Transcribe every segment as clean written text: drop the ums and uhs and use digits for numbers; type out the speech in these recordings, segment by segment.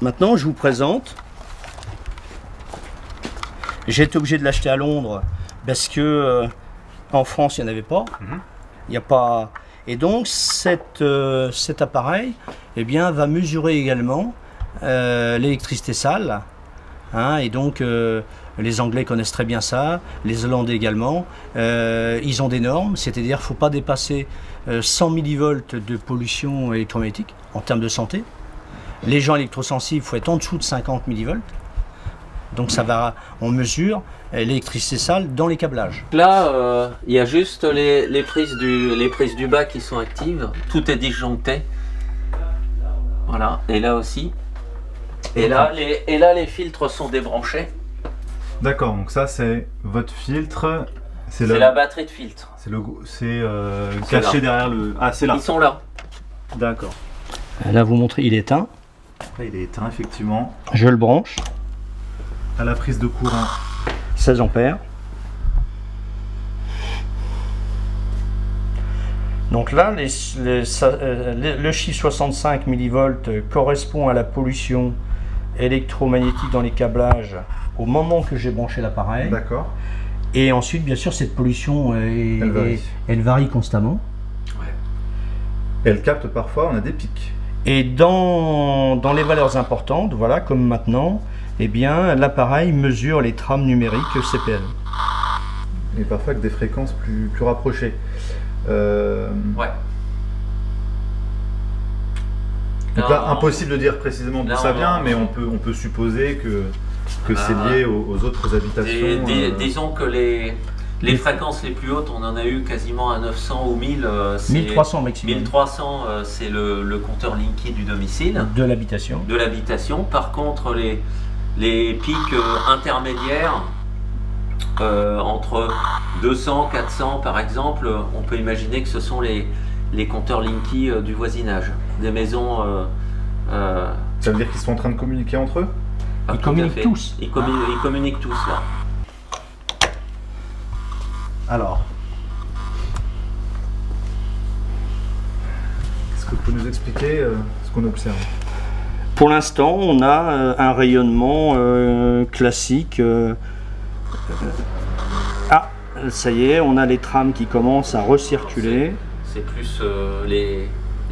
Maintenant, je vous présente. J'ai été obligé de l'acheter à Londres parce que en France, il n'y en avait pas. Il n'y a pas. Et donc, cet appareil, eh bien, va mesurer également l'électricité sale. Hein, et donc, les Anglais connaissent très bien ça, les Hollandais également. Ils ont des normes, c'est-à-dire qu'il ne faut pas dépasser 100 millivolts de pollution électromagnétique en termes de santé. Les gens électrosensibles, il faut être en dessous de 50 millivolts. Donc ça va, on mesure l'électricité sale dans les câblages. Là, il y a juste les prises du bas qui sont actives. Tout est disjoncté. Voilà, et là aussi. Et là, les filtres sont débranchés. D'accord, donc ça c'est votre filtre. C'est la batterie de filtre. C'est caché derrière le... Ah, c'est là. Ils sont là. D'accord. Là, vous montrez, il est éteint. Là, il est éteint, effectivement. Je le branche. À la prise de courant. 16 ampères. Donc là, le chiffre 65 millivolts correspond à la pollution électromagnétique dans les câblages au moment que j'ai branché l'appareil. D'accord. Et ensuite, bien sûr, cette pollution, elle varie constamment. Ouais. Elle capte parfois, on a des pics. Et dans les valeurs importantes, voilà, comme maintenant, eh bien, l'appareil mesure les trames numériques CPL. Et parfois avec des fréquences plus rapprochées. Ouais. Donc là, impossible de dire précisément d'où ça vient, mais on peut supposer que c'est lié aux autres habitations. Disons que les fréquences les plus hautes, on en a eu quasiment à 900 ou 1000. 1300 maximum. 1300, c'est le compteur Linky du domicile. De l'habitation. De l'habitation. Par contre, les pics intermédiaires, entre 200, 400 par exemple, on peut imaginer que ce sont les compteurs Linky du voisinage, des maisons. Ça veut dire qu'ils sont en train de communiquer entre eux? Ils communiquent tous. Ils communiquent tous là. Alors, est-ce que vous pouvez nous expliquer ce qu'on observe? Pour l'instant, on a un rayonnement classique. Ah, ça y est, on a les trames qui commencent à recirculer. C'est plus les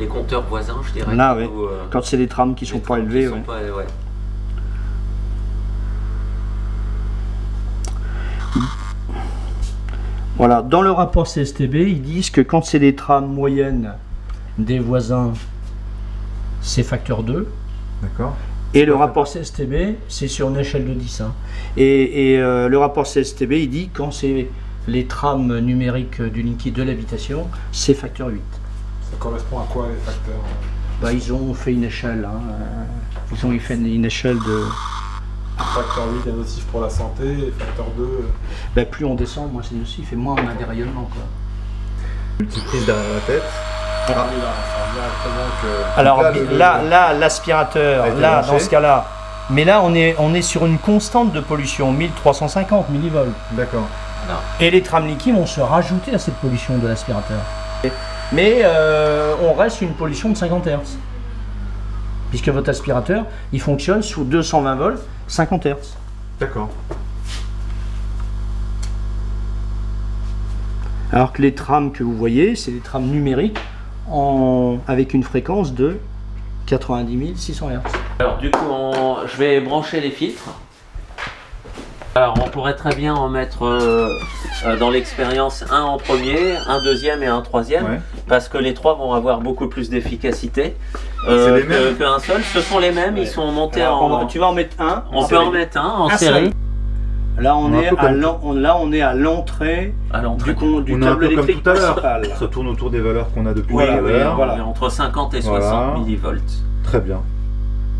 compteurs voisins, je dirais. Là, oui. Quand c'est des trames qui ne sont pas élevées. Ouais. Voilà, dans le rapport CSTB, ils disent que quand c'est des trames moyennes des voisins, c'est facteur 2. D'accord. Et le rapport CSTB, c'est sur une échelle de 10. Hein. Et le rapport CSTB, il dit quand c'est les trames numériques du Linky de l'habitation, c'est facteur 8. Ça correspond à quoi les facteurs? Bah, ils ont fait une échelle. Hein. Ils ont fait une échelle de... Facteur 8 est nocif pour la santé, et facteur 2... Bah, plus on descend, moins c'est nocif, et moins on a des rayonnements. Quoi. Multiprise derrière la tête. Ah. Là, ça que... Alors là, l'aspirateur, là, dans ce cas-là, mais là on est sur une constante de pollution, 1350 millivolts. D'accord. Et les trames Linky vont se rajouter à cette pollution de l'aspirateur. Mais on reste sur une pollution de 50 Hz. Puisque votre aspirateur, il fonctionne sous 220 volts, 50 Hz. D'accord. Alors que les trames que vous voyez, c'est des trames numériques avec une fréquence de 90 600 Hz. Alors du coup, je vais brancher les filtres. Alors on pourrait très bien en mettre dans l'expérience un en premier, un deuxième et un troisième, ouais. Parce que les trois vont avoir beaucoup plus d'efficacité qu'un seul. Ce sont les mêmes, ouais. Ils sont montés alors, tu vas en mettre un. On peut en mettre un en série. Là on est à l'entrée du câble électrique principal. Ça tourne autour des valeurs qu'on a depuis voilà, tout à l'heure. Voilà. Entre 50 et 60 millivolts. Très bien.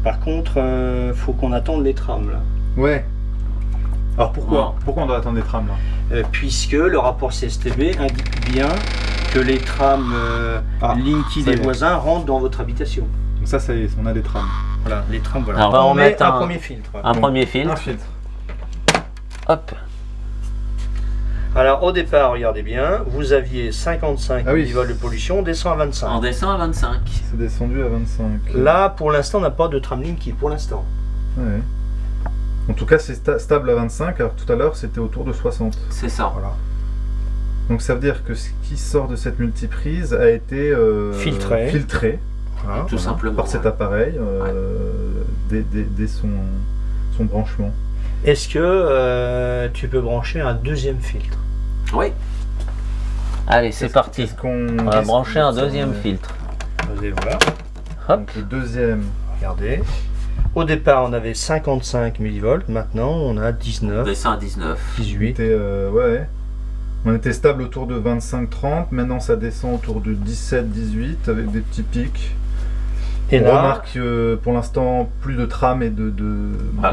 Par contre, faut qu'on attende les trames là. Ouais. Alors pourquoi on doit attendre les trames là? Puisque le rapport CSTB indique bien que les trames Linky des voisins rentrent dans votre habitation. Donc ça y est, on a des trames. Voilà, les trames, voilà. Alors, on va mettre un premier filtre. Un premier filtre. Un filtre. Hop. Alors au départ, regardez bien, vous aviez 55 millivolts de pollution, on descend à 25. On descend à 25. C'est descendu à 25. Là, pour l'instant, on n'a pas de tramline qui, pour l'instant. Ouais. En tout cas, c'est stable à 25, alors que tout à l'heure, c'était autour de 60. C'est ça. Voilà. Donc ça veut dire que ce qui sort de cette multiprise a été filtré Voilà. Tout simplement. par cet appareil dès son branchement. Est-ce que tu peux brancher un deuxième filtre? Oui. Allez, c'est parti. On va brancher un deuxième filtre. Et voilà. Hop. Donc le deuxième. Regardez. Au départ, on avait 55 millivolts. Maintenant, on a 19. On descend à 19. 18. On était stable autour de 25-30. Maintenant, ça descend autour de 17-18 avec des petits pics. Et on là, remarque pour l'instant plus de trame et de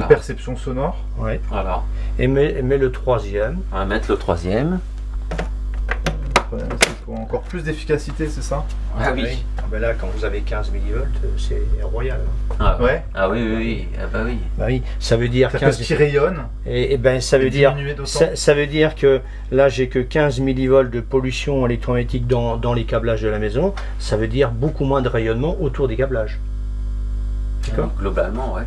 perception sonore. Ouais. Voilà. Et mets le troisième. On va mettre le troisième. C'est pour encore plus d'efficacité, c'est ça? Ah oui. Ah ben là, quand vous avez 15 millivolts, c'est royal. Ah, ouais. Ah oui, oui, oui. Ah bah oui. Bah oui, ça veut dire 15 qui rayonne. Et ben ça veut dire ça veut dire que là j'ai que 15 millivolts de pollution électromagnétique dans les câblages de la maison. Ça veut dire beaucoup moins de rayonnement autour des câblages. D'accord. Globalement, ouais.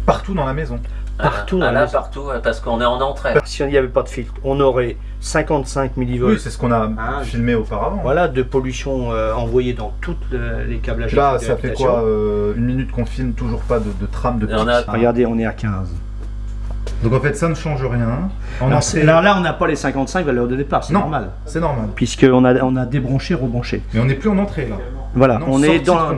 Partout dans la maison. Partout dans la maison. Partout, parce qu'on est en entrée. Si il n'y avait pas de filtre, on aurait 55 millivolts. Oui, c'est ce qu'on a filmé auparavant. Voilà, de pollution envoyée dans tous les câblages. Là, ça fait quoi, une minute qu'on filme, toujours pas de trame de pic. Regardez, on est à 15. Donc en fait, ça ne change rien. Là, on n'a pas les 55 valeurs de départ, c'est normal. C'est normal. Puisqu'on a débranché, rebranché. Mais on n'est plus en entrée là. Voilà, non, on est dans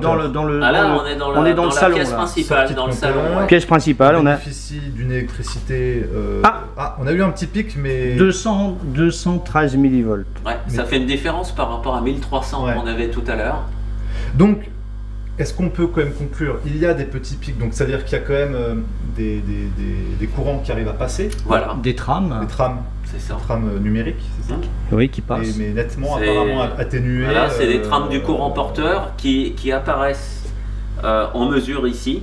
le salon. Pièce principale, dans le salon. Pièce principale, on bénéficie d'une électricité. On a eu un petit pic, mais 213 millivolts. Ouais, ça fait une différence par rapport à 1300 qu'on avait tout à l'heure. Donc, est-ce qu'on peut quand même conclure? Il y a des petits pics, donc c'est-à-dire qu'il y a quand même des courants qui arrivent à passer. Voilà. Des trames. Des trames. C'est ça. Trames numériques, c'est ça? Oui, qui passent. Mais nettement, apparemment atténuées. Voilà, c'est des trames du courant porteur qui apparaissent en mesure ici,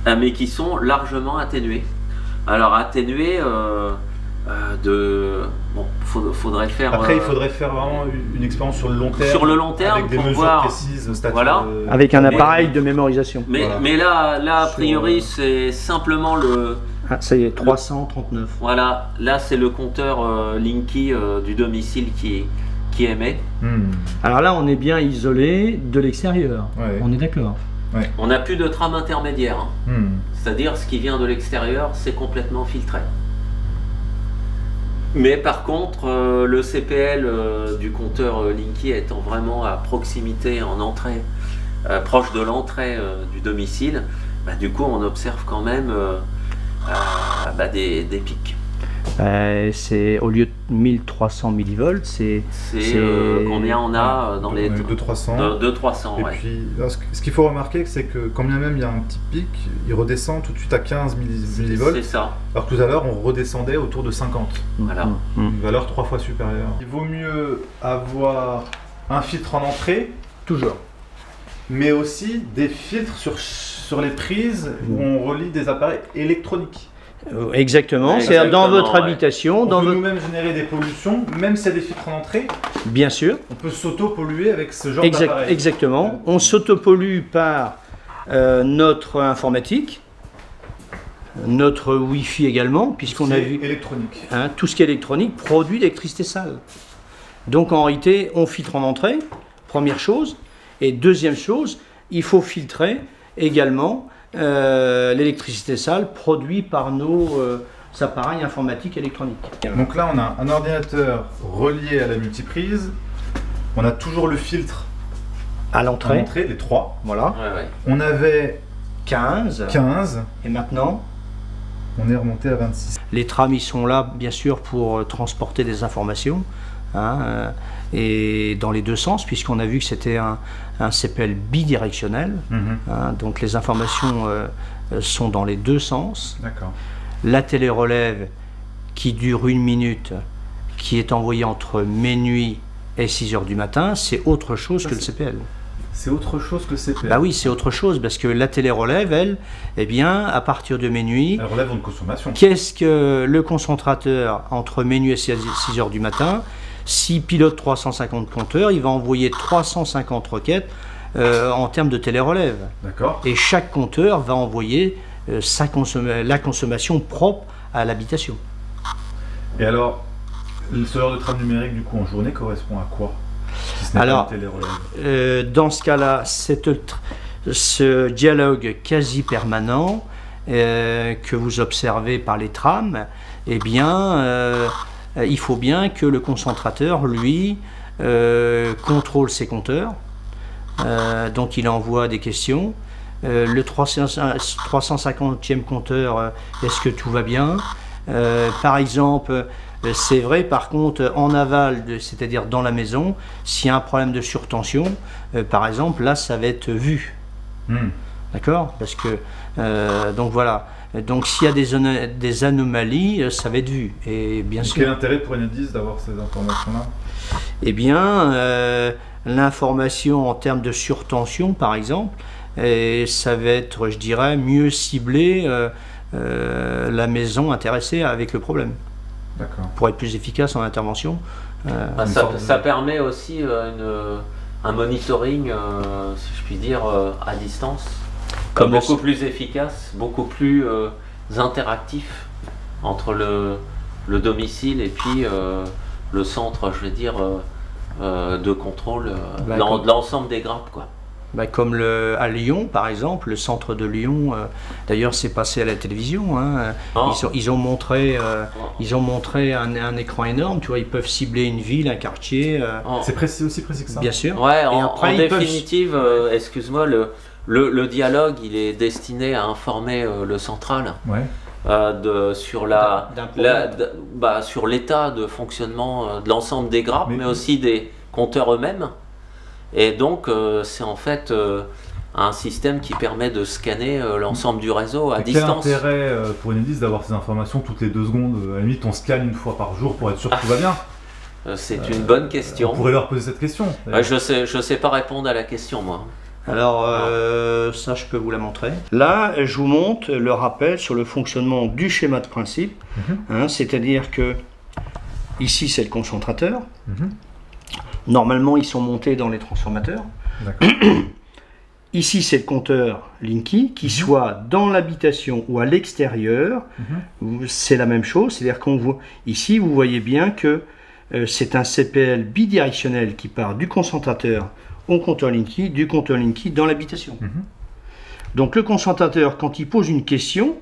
mais qui sont largement atténuées. Alors atténuées faudrait faire. Après, il faudrait faire vraiment une expérience sur le long terme. Sur le long terme, avec des pour mesures voir. Précises, Voilà. Avec un appareil de mémorisation. Mais là, a priori, c'est simplement le. Ah, ça y est, 339. Voilà, là c'est le compteur Linky du domicile qui émet. Alors là, on est bien isolé de l'extérieur. Ouais. On est d'accord. Ouais. On n'a plus de trame intermédiaire. C'est-à-dire, ce qui vient de l'extérieur, c'est complètement filtré. Mais par contre, le CPL du compteur Linky étant vraiment à proximité, en entrée, proche de l'entrée du domicile, du coup on observe quand même des pics. C'est au lieu de 1300 millivolts, c'est combien on a dans les 200-300. 200-300, Et ouais. puis, ce qu'il faut remarquer, c'est que quand bien même il y a un petit pic, il redescend tout de suite à 15 millivolts. C'est ça. Alors que tout à l'heure, on redescendait autour de 50. Voilà. Une valeur 3 fois supérieure. Il vaut mieux avoir un filtre en entrée, toujours, mais aussi des filtres sur les prises où on relie des appareils électroniques. Exactement, c'est dans votre habitation. On peut nous-mêmes générer des pollutions, même s'il y a des filtres en entrée. Bien sûr. On peut s'auto-polluer avec ce genre d'appareil. Exactement. On s'auto-pollue par notre informatique, notre Wi-Fi également, puisqu'on a vu électronique. Tout ce qui est électronique produit d'électricité sale. Donc en réalité, on filtre en entrée, première chose. Et deuxième chose, il faut filtrer également l'électricité sale produite par nos appareils informatiques électroniques. Donc là, on a un ordinateur relié à la multiprise. On a toujours le filtre à l'entrée, les 3. Voilà. Ouais. On avait 15. Et maintenant, on est remonté à 26. Les trams, ils sont là, bien sûr, pour transporter des informations. Et dans les deux sens, puisqu'on a vu que c'était un CPL bidirectionnel. Donc les informations sont dans les deux sens. D'accord. La télérelève qui dure 1 minute, qui est envoyée entre minuit et 6 h du matin, c'est autre chose que le CPL. C'est autre chose que le CPL. Bah oui, c'est autre chose, parce que la télérelève, elle, eh bien, à partir de minuit... Elle relève une consommation. Qu'est-ce que le concentrateur, entre minuit et 6 heures du matin, s'il pilote 350 compteurs, il va envoyer 350 requêtes en termes de télérelève. D'accord. Et chaque compteur va envoyer la consommation propre à l'habitation. Et alors, ce heure de trame numérique, du coup, en journée, correspond à quoi? Si ce n'est Alors, pas une télérelève. dans ce cas-là, ce dialogue quasi permanent que vous observez par les trames, eh bien, il faut bien que le concentrateur, lui, contrôle ses compteurs. Donc il envoie des questions. Le 350e compteur, est-ce que tout va bien? Par exemple, c'est vrai par contre en aval, c'est-à-dire dans la maison, s'il y a un problème de surtension, par exemple, là ça va être vu. D'accord? Parce que, donc voilà. Donc s'il y a des anomalies, ça va être vu. Et bien sûr. Quel intérêt pour Enedis d'avoir ces informations-là? Eh bien, l'information en termes de surtension, par exemple, ça va être, je dirais, mieux cibler la maison intéressée avec le problème. D'accord. Pour être plus efficace en intervention. Ça permet aussi un monitoring, si je puis dire, à distance. Comme beaucoup plus efficace, beaucoup plus interactif entre le domicile et puis le centre, je veux dire, de contrôle de l'ensemble des grappes, quoi. Bah, comme à Lyon, par exemple, le centre de Lyon, d'ailleurs c'est passé à la télévision, hein. Ils ont montré un écran énorme, tu vois, ils peuvent cibler une ville, un quartier. C'est aussi précis que ça? Bien sûr. Ouais, en définitive, excuse-moi, le dialogue, il est destiné à informer le central. Ouais. Sur sur l'état de fonctionnement de l'ensemble des grappes, mais aussi des compteurs eux-mêmes. Et donc c'est en fait un système qui permet de scanner l'ensemble du réseau à distance. Quel intérêt pour Enedis d'avoir ces informations toutes les 2 secondes? À la limite, on scanne une fois par jour pour être sûr que tout va bien. C'est une bonne question. On pourrait leur poser cette question. Je sais pas répondre à la question, moi. Alors, ça, je peux vous la montrer. Là, je vous montre le rappel sur le fonctionnement du schéma de principe. C'est-à-dire que ici, c'est le concentrateur. Normalement, ils sont montés dans les transformateurs. Ici, c'est le compteur Linky, qui soit dans l'habitation ou à l'extérieur. C'est la même chose. C'est-à-dire qu'on voit ici, vous voyez bien que c'est un CPL bidirectionnel qui part du concentrateur au compteur Linky, du compteur Linky dans l'habitation. Donc le concentrateur, quand il pose une question,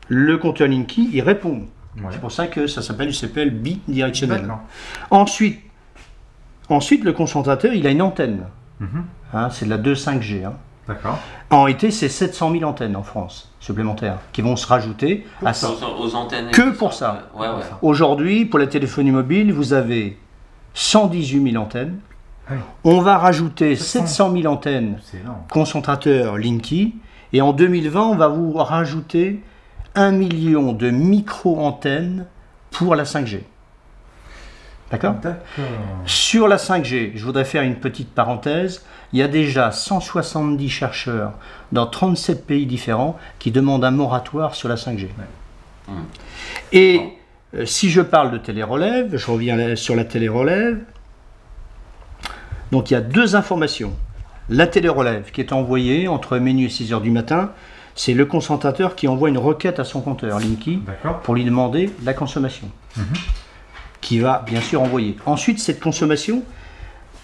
le compteur Linky, il répond. C'est pour ça que ça s'appelle du CPL bidirectionnel. Ensuite, le concentrateur, il a une antenne. C'est de la 2.5G. D'accord. En réalité, c'est 700 000 antennes en France supplémentaires qui vont se rajouter aux antennes. Que pour ça. Aujourd'hui, pour la téléphonie mobile, vous avez 118 000 antennes. On va rajouter 700 000 antennes concentrateurs Linky, et en 2020, on va vous rajouter 1 million de micro-antennes pour la 5G. D'accord ? Sur la 5G, je voudrais faire une petite parenthèse. Il y a déjà 170 chercheurs dans 37 pays différents qui demandent un moratoire sur la 5G. Et si je parle de télérelève, je reviens sur la télérelève. Donc il y a 2 informations. La télérelève qui est envoyée entre minuit et 6 heures du matin, c'est le concentrateur qui envoie une requête à son compteur Linky pour lui demander la consommation. Qui va bien sûr envoyer. Ensuite, cette consommation,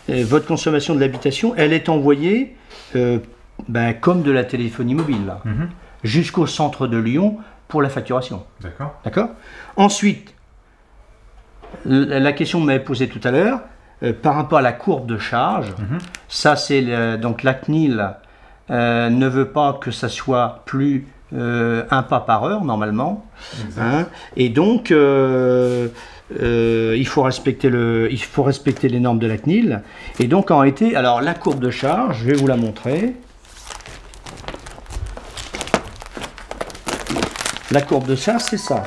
votre consommation de l'habitation, elle est envoyée comme de la téléphonie mobile, là, jusqu'au centre de Lyon pour la facturation. D'accord. Ensuite, la question que vous m'avez posée tout à l'heure, par rapport à la courbe de charge, ça c'est donc la CNIL ne veut pas que ça soit plus 1 pas par heure normalement, et donc il faut respecter les normes de la CNIL. Et donc en réalité, alors la courbe de charge, je vais vous la montrer. La courbe de charge, c'est ça.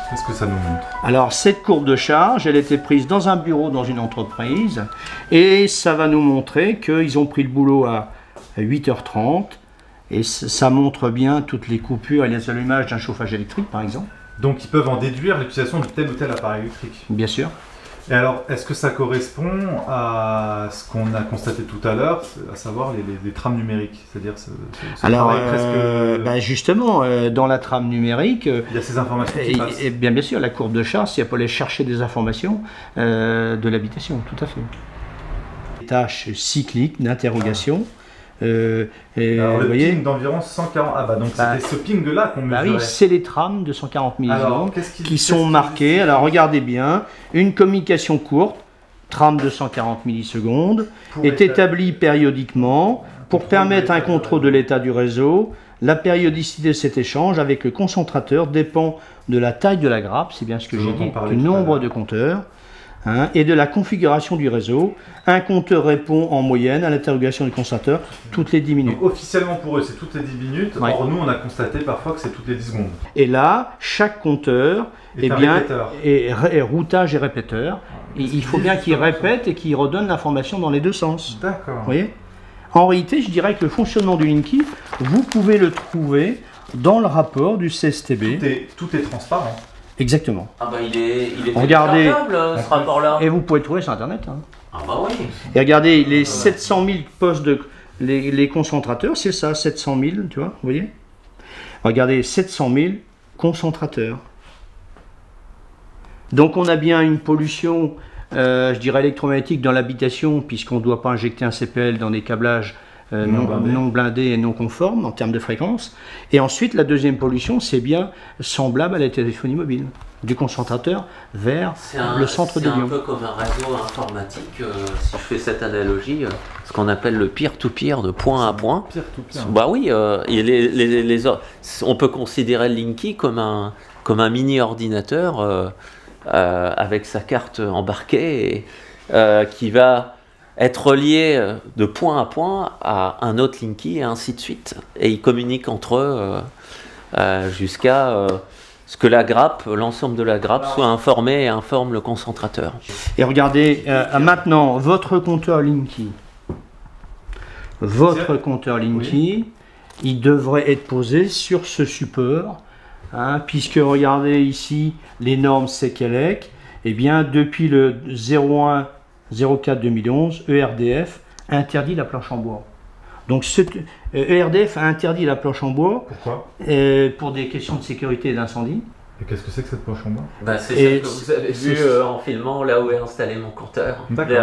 Qu'est-ce que ça nous montre? Alors cette courbe de charge, elle était prise dans un bureau dans une entreprise, Et ça va nous montrer qu'ils ont pris le boulot à 8h30. Et ça montre bien toutes les coupures et les allumages d'un chauffage électrique, par exemple. Donc ils peuvent en déduire l'utilisation de tel ou tel appareil électrique. Bien sûr. Et alors, est-ce que ça correspond à ce qu'on a constaté tout à l'heure, à savoir les trames numériques? C'est-à-dire alors, presque... justement, dans la trame numérique, il y a ces informations qui passent. Et bien sûr, la courbe de Charles, elle peut aller chercher des informations de l'habitation, tout à fait. Des tâches cycliques d'interrogation. Alors, le ping d'environ 140... Ah bah donc c'était ce ping-là qu'on mesurait. Oui, c'est les trames de 140 millisecondes qui sont marquées. Alors regardez bien, une communication courte, trame de 140 millisecondes, est établie périodiquement pour permettre un contrôle de l'état du réseau. La périodicité de cet échange avec le concentrateur dépend de la taille de la grappe, c'est bien ce que j'ai dit, du nombre de compteurs. Et de la configuration du réseau. Un compteur répond en moyenne à l'interrogation du concentrateur toutes les 10 minutes. Donc, officiellement pour eux, c'est toutes les 10 minutes. Ouais. Or, nous, on a constaté parfois que c'est toutes les 10 secondes. Et là, chaque compteur est routage et répéteur. Et il faut bien qu'il répète et qu'il redonne l'information dans les deux sens. D'accord. Vous voyez ? En réalité, je dirais que le fonctionnement du Linky, vous pouvez le trouver dans le rapport du CSTB. Tout est transparent. Exactement. Ah bah il est regardez, ce rapport-là. Et vous pouvez le trouver sur Internet. Hein. Ah bah oui. Et regardez, les 700 000 postes de... Les concentrateurs, c'est ça, 700 000, tu vois, vous voyez. Regardez, 700 000 concentrateurs. Donc on a bien une pollution, je dirais, électromagnétique dans l'habitation, puisqu'on ne doit pas injecter un CPL dans des câblages non blindés et non conformes en termes de fréquence. Et ensuite, la deuxième pollution, c'est bien semblable à la téléphonie mobile, du concentrateur vers le centre de Lyon. C'est un peu comme un réseau informatique, si je fais cette analogie, ce qu'on appelle le peer-to-peer, de point à point. Bah oui, on peut considérer le Linky comme un mini-ordinateur avec sa carte embarquée qui va être relié de point à point à un autre Linky et ainsi de suite. Et ils communiquent entre eux jusqu'à ce que la grappe, l'ensemble de la grappe soit informé et informe le concentrateur. Et regardez, maintenant, votre compteur Linky. Votre compteur Linky, il devrait être posé sur ce support, puisque regardez ici, les normes CKELEC, et bien depuis le 01/04/2011, ERDF interdit la planche en bois. Donc ERDF a interdit la planche en bois. Pourquoi? Pour des questions de sécurité et d'incendie. Et qu'est-ce que c'est que cette planche en bois? Bah, c'est celle que vous avez vu en filmant là où est installé mon compteur.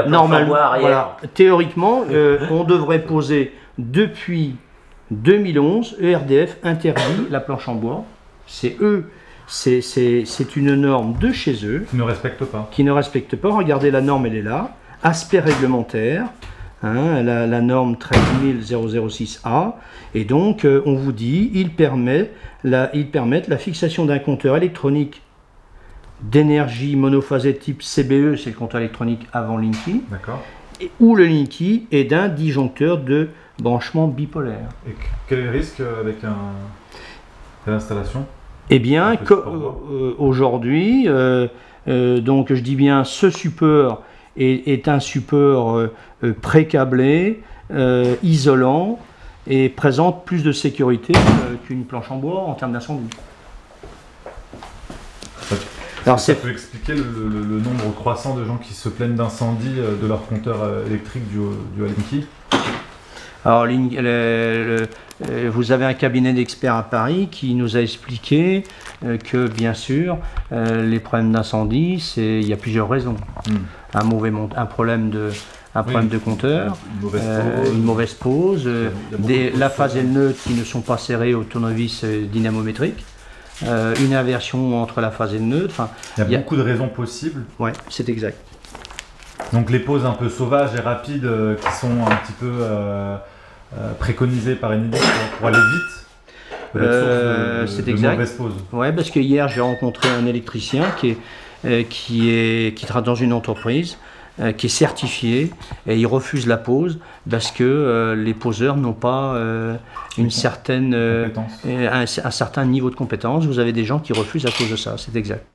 Normalement, voilà, théoriquement, on devrait poser depuis 2011, ERDF interdit la planche en bois. C'est eux. C'est une norme de chez eux. Qui ne respecte pas. Qui ne respecte pas. Regardez, la norme, elle est là. Aspect réglementaire. La norme 13006A. Et donc, on vous dit, ils permettent la fixation d'un compteur électronique d'énergie monophasée type CBE, c'est le compteur électronique avant Linky. D'accord. Ou le Linky est d'un disjoncteur de branchement bipolaire. Et quel est le risque avec l'installation? Eh bien, aujourd'hui, donc je dis bien, ce support est un support pré-câblé, isolant, et présente plus de sécurité qu'une planche en bois en termes d'incendie. Alors, ça peut expliquer le nombre croissant de gens qui se plaignent d'incendie de leur compteur électrique du Linky. Alors, vous avez un cabinet d'experts à Paris qui nous a expliqué que, bien sûr, les problèmes d'incendie, il y a plusieurs raisons. Un problème de compteur, une mauvaise pose, la phase et le neutre qui ne sont pas serrés au tournevis dynamométrique, une inversion entre la phase et le neutre. Enfin, il y a beaucoup de raisons possibles. Oui, c'est exact. Donc les poses un peu sauvages et rapides qui sont un petit peu préconisées par Enedis pour aller vite, c'est exact. Mauvaise pose. Ouais, parce que hier j'ai rencontré un électricien qui travaille dans une entreprise qui est certifié et il refuse la pose parce que les poseurs n'ont pas un certain niveau de compétence. Vous avez des gens qui refusent à cause de ça, c'est exact.